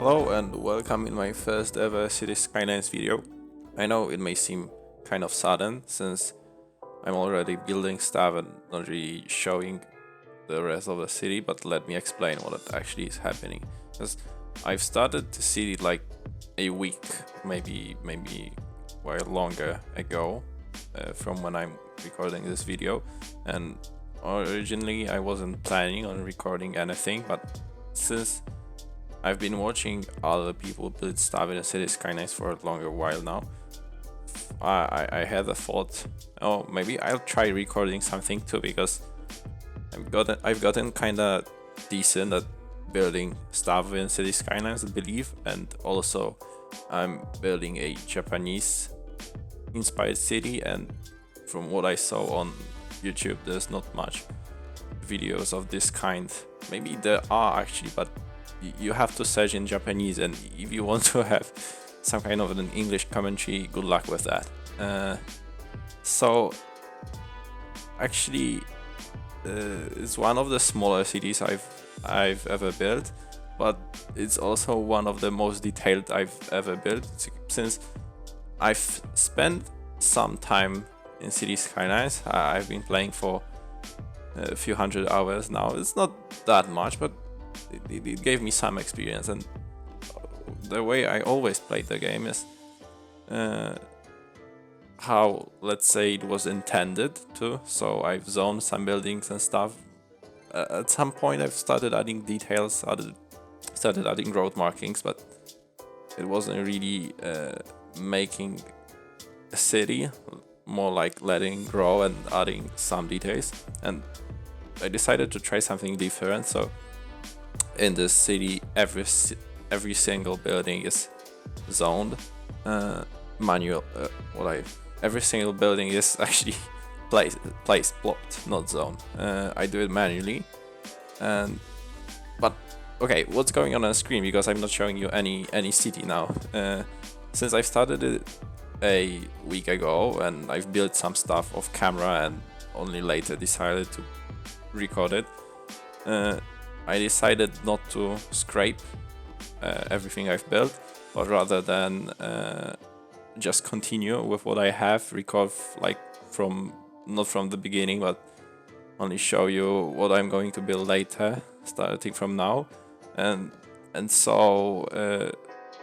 Hello and welcome in my first ever City Skylines video. I know it may seem kind of sudden since I'm already building stuff and not really showing the rest of the city, but let me explain what actually is happening. Because I've started to see it like a week, maybe while longer ago from when I'm recording this video, and originally I wasn't planning on recording anything, but since I've been watching other people build stuff in the City Skylines for a longer while now, I had a thought, oh, maybe I'll try recording something too, because I've gotten kinda decent at building stuff in City Skylines, I believe, and also I'm building a Japanese inspired city, and from what I saw on YouTube, there's not much videos of this kind. Maybe there are actually, but you have to search in Japanese, and if you want to have some kind of an English commentary, good luck with that. So actually it's one of the smaller cities I've ever built, but it's also one of the most detailed I've ever built, since I've spent some time in City Skylines. I've been playing for a few hundred hours now. It's not that much, but it gave me some experience, and the way I always played the game is how, let's say, it was intended to. So I've zoned some buildings and stuff. At some point I've started adding details, started adding road markings, but it wasn't really making a city, more like letting grow and adding some details. And I decided to try something different. So in this city, every single building is zoned, every single building is actually placed blocked, not zoned. I do it manually, but okay, what's going on the screen, because I'm not showing you any city now. Since I started it a week ago and I've built some stuff off camera and only later decided to record it, I decided not to scrape everything I've built, but rather than just continue with what I have, record like not from the beginning, but only show you what I'm going to build later, starting from now. And so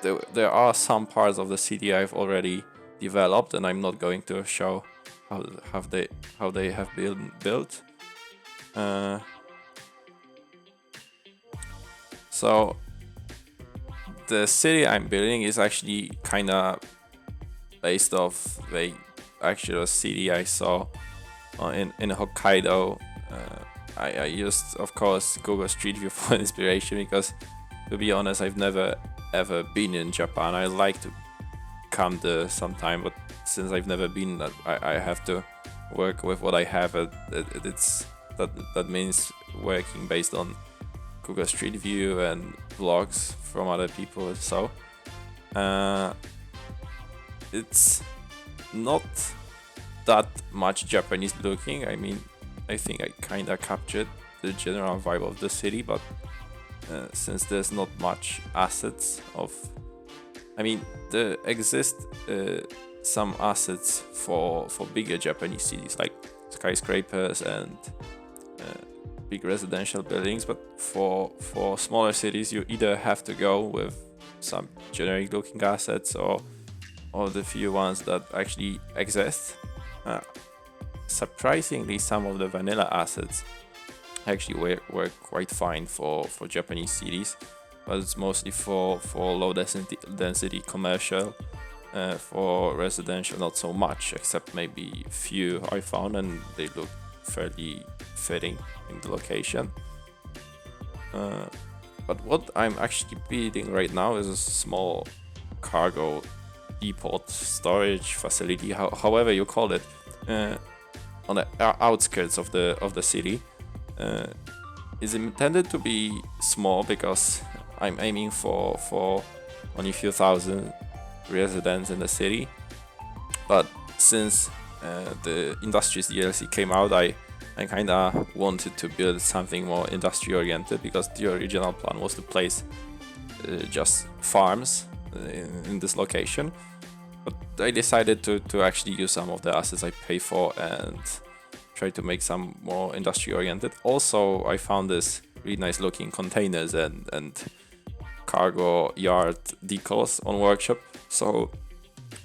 there are some parts of the city I've already developed, and I'm not going to show how they have been built. So the city I'm building is actually kinda based off the actual city I saw in Hokkaido. I used, of course, Google Street View for inspiration, because to be honest, I've never ever been in Japan. I like to come there sometime, but since I've never been, I have to work with what I have. That means working based on Google Street View and vlogs from other people. So it's not that much Japanese looking. I mean, I think I kinda captured the general vibe of the city, but since there's not much assets there exist some assets for bigger Japanese cities, like skyscrapers and big residential buildings, but for smaller cities you either have to go with some generic looking assets or the few ones that actually exist. Surprisingly, some of the vanilla assets actually work quite fine for Japanese cities, but it's mostly for low density commercial. For residential, not so much, except maybe a few I found, and they look fairly fitting in the location. But what I'm actually building right now is a small cargo depot, storage facility, however you call it, on the outskirts of the city. Is intended to be small because I'm aiming for only a few thousand residents in the city. But since the Industries DLC came out, I kinda wanted to build something more industry oriented, because the original plan was to place just farms in this location. But I decided to actually use some of the assets I pay for and try to make some more industry oriented. Also, I found this really nice looking containers and cargo yard decals on workshop. So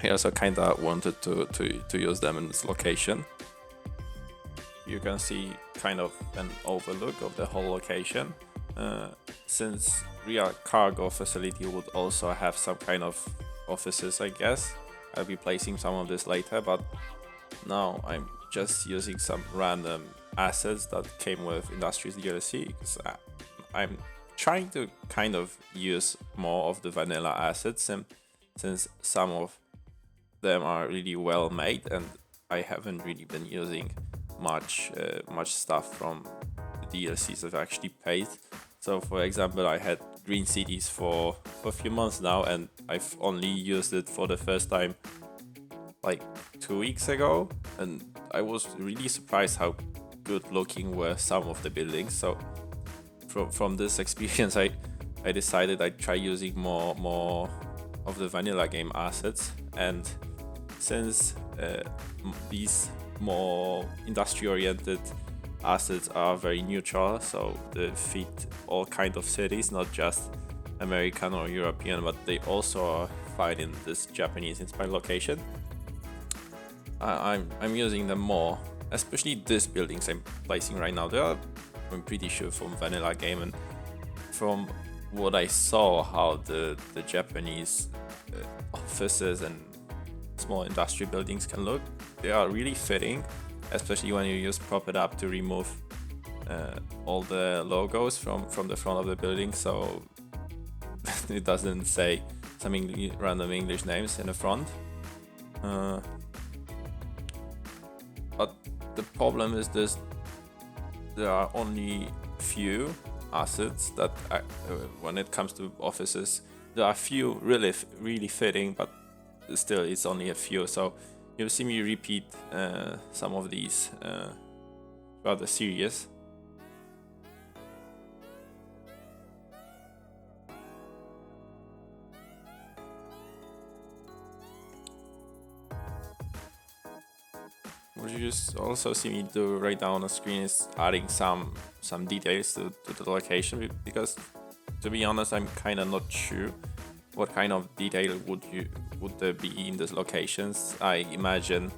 I also kind of wanted to use them in this location. You can see kind of an overlook of the whole location. Since real cargo facility would also have some kind of offices, I guess. I'll be placing some of this later, but now I'm just using some random assets that came with Industries DLC because I'm trying to kind of use more of the vanilla assets, and since some of them are really well made and I haven't really been using much stuff from the DLCs I've actually paid. So for example, I had Green Cities for a few months now, and I've only used it for the first time like 2 weeks ago, and I was really surprised how good looking were some of the buildings. So from this experience, I decided I'd try using more of the vanilla game assets, and since these more industry oriented assets are very neutral, so they fit all kind of cities, not just American or European, but they also are fine in this Japanese inspired location. I'm using them more, especially these buildings I'm placing right now. They are, I'm pretty sure, from vanilla game, and from what I saw how the Japanese offices and small industry buildings can look, they are really fitting, especially when you use Prop It Up to remove all the logos from the front of the building, so it doesn't say some random English names in the front. But the problem is this: there are only few assets that, when it comes to offices, there are few really fitting, but still it's only a few. So you'll see me repeat some of these throughout the series. What you just also see me do right now on the screen is adding some details to the location, because to be honest, I'm kind of not sure what kind of detail would there be in these locations. I imagine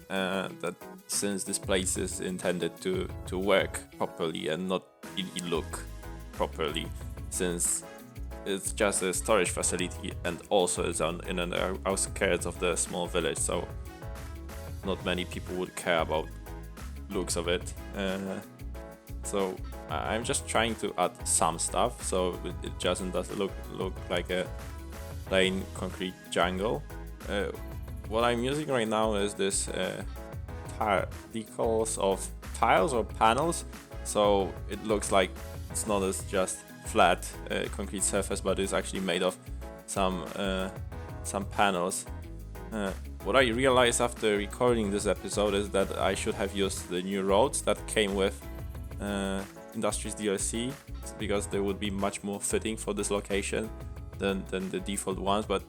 that since this place is intended to work properly and not really look properly, since it's just a storage facility and also is in an outskirts of the small village, so not many people would care about looks of it. So I'm just trying to add some stuff so it doesn't look like a plain concrete jungle. What I'm using right now is this decals of tiles or panels, so it looks like it's not as just flat concrete surface, but it's actually made of some panels. What I realized after recording this episode is that I should have used the new roads that came with Industries DLC, because they would be much more fitting for this location than the default ones. But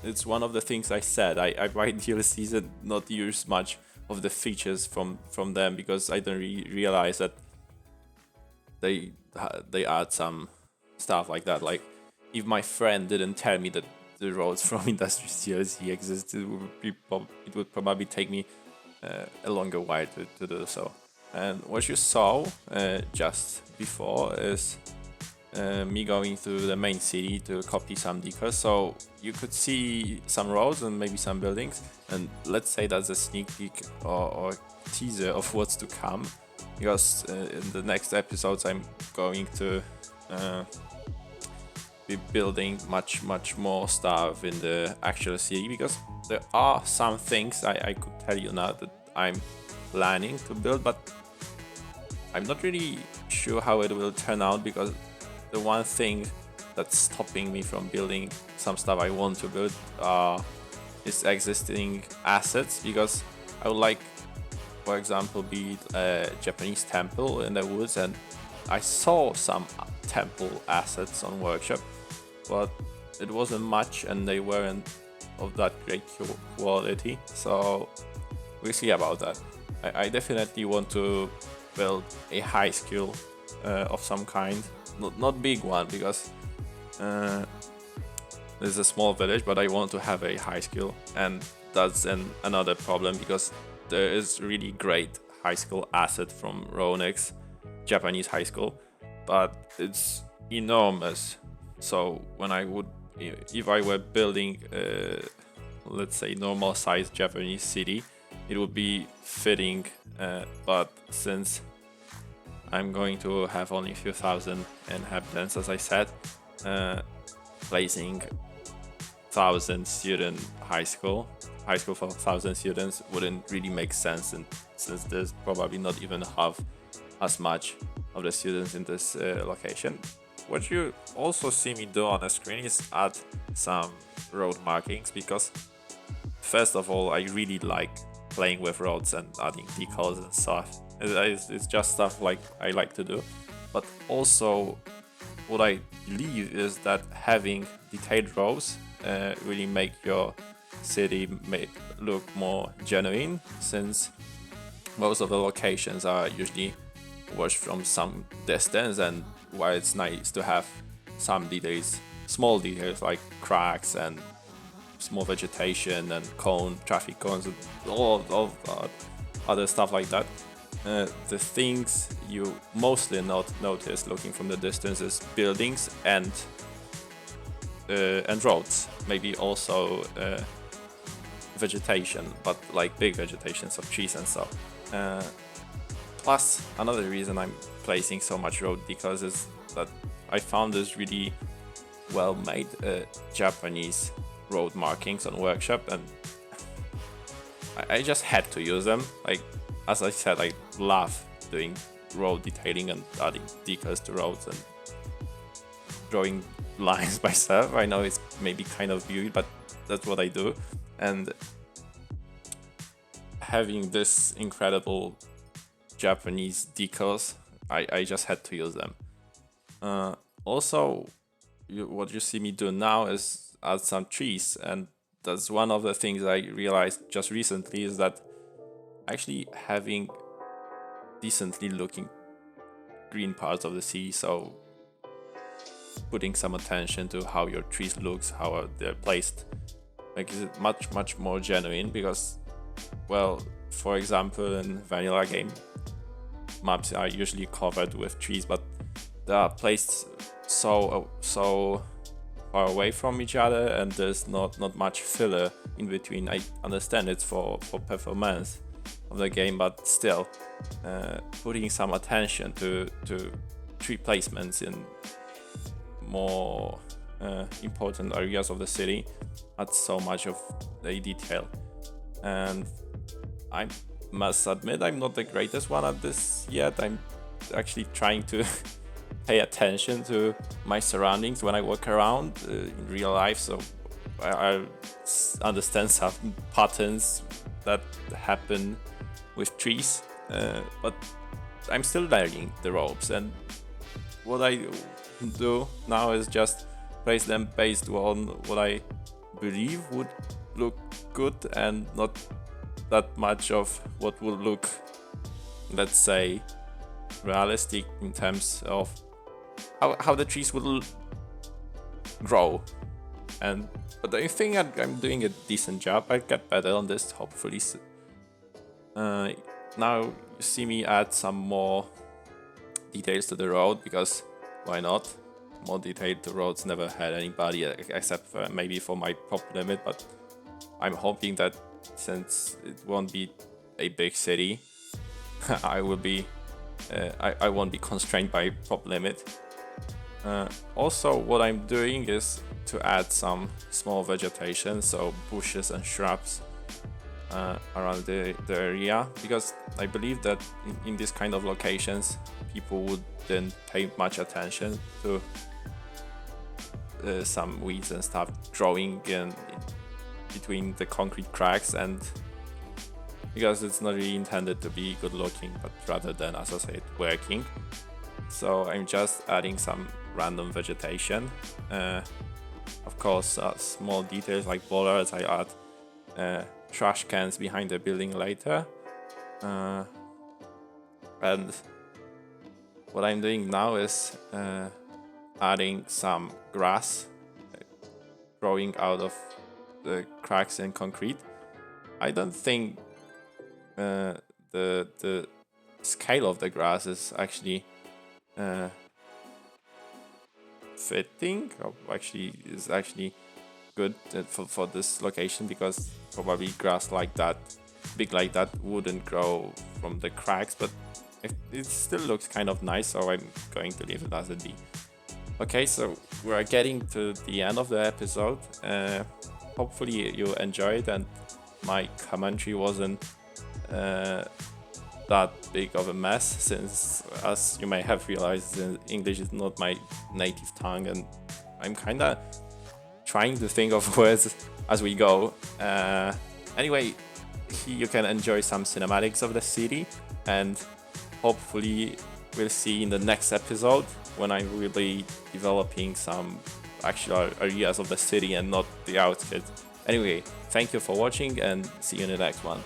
it's one of the things I said. I buy DLCs and not use much of the features from them, because I don't realize that they add some stuff like that. Like, if my friend didn't tell me that the roads from Industries DLC exist, it would probably take me a longer while to do so. And what you saw just before is me going to the main city to copy some decals. So you could see some roads and maybe some buildings, and let's say that's a sneak peek or teaser of what's to come, because in the next episodes I'm going to be building much more stuff in the actual city, because there are some things I could tell you now that I'm planning to build, but I'm not really sure how it will turn out, because the one thing that's stopping me from building some stuff I want to build is existing assets, because I would like, for example, build a Japanese temple in the woods, and I saw some temple assets on workshop, but it wasn't much and they weren't of that great quality, so we'll see about that. I definitely want to build a high skill of some kind, not big one, because this is a small village, but I want to have a high skill, and that's another problem, because there is really great high skill asset from Ronix, Japanese high school, but it's enormous. So when if I were building let's say normal sized Japanese city, it would be fitting, but since I'm going to have only a few thousand inhabitants, as I said, placing 1,000 student high school for 1,000 students wouldn't really make sense, and since there's probably not even half as much of the students in this location. What you also see me do on the screen is add some road markings, because first of all, I really like playing with roads and adding decals and stuff. It's just stuff like I like to do. But also, what I believe is that having detailed roads really make your city look more genuine, since most of the locations are usually watched from some distance, and while it's nice to have some details, small details like cracks and small vegetation and traffic cones, and all other stuff like that, the things you mostly not notice looking from the distance is buildings and roads, maybe also vegetation, but like big vegetations of trees and stuff. Plus, another reason I'm placing so much road decals is that I found this really well-made Japanese road markings on Workshop, and I just had to use them. Like, as I said, I love doing road detailing and adding decals to roads and drawing lines myself. I know it's maybe kind of weird, but that's what I do. And having this incredible Japanese decals, I just had to use them. Also, what you see me do now is add some trees, and that's one of the things I realized just recently, is that actually having decently looking green parts of the sea, so putting some attention to how your trees looks, how they're placed, makes it much more genuine, because, well, for example, in vanilla game, maps are usually covered with trees, but they are placed so far away from each other, and there's not much filler in between. I understand it's for performance of the game, but still, putting some attention to tree placements in more important areas of the city adds so much of the detail. And I must admit, I'm not the greatest one at this yet. I'm actually trying to pay attention to my surroundings when I walk around in real life, so I understand some patterns that happen with trees, but I'm still learning the ropes, and what I do now is just place them based on what I believe would look good, and not that much of what would look, let's say, realistic in terms of how the trees will grow. But I think I'm doing a decent job. I'll get better on this, hopefully. Now you see me add some more details to the road, because why not? More detailed roads never had anybody, except for maybe for my prop limit, but I'm hoping that since it won't be a big city, I won't be constrained by prop limit. Also, what I'm doing is to add some small vegetation, so bushes and shrubs around the area, because I believe that in this kind of locations, people wouldn't pay much attention to some weeds and stuff growing in between the concrete cracks, and because it's not really intended to be good looking, but rather than, as I said, working. So I'm just adding some random vegetation, of course, small details like bollards. I add trash cans behind the building later. And what I'm doing now is adding some grass growing out of the cracks in concrete. I don't think the scale of the grass is actually fitting, or actually is actually good for this location, because probably grass like that, big like that, wouldn't grow from the cracks, but it still looks kind of nice, so I'm going to leave it as a D. Okay, so we're getting to the end of the episode. Hopefully you enjoyed and my commentary wasn't that big of a mess, since, as you may have realized, English is not my native tongue and I'm kind of trying to think of words as we go. Anyway, you can enjoy some cinematics of the city, and hopefully we'll see in the next episode when I will be developing some actual areas of the city and not the outskirts. Anyway, thank you for watching and see you in the next one.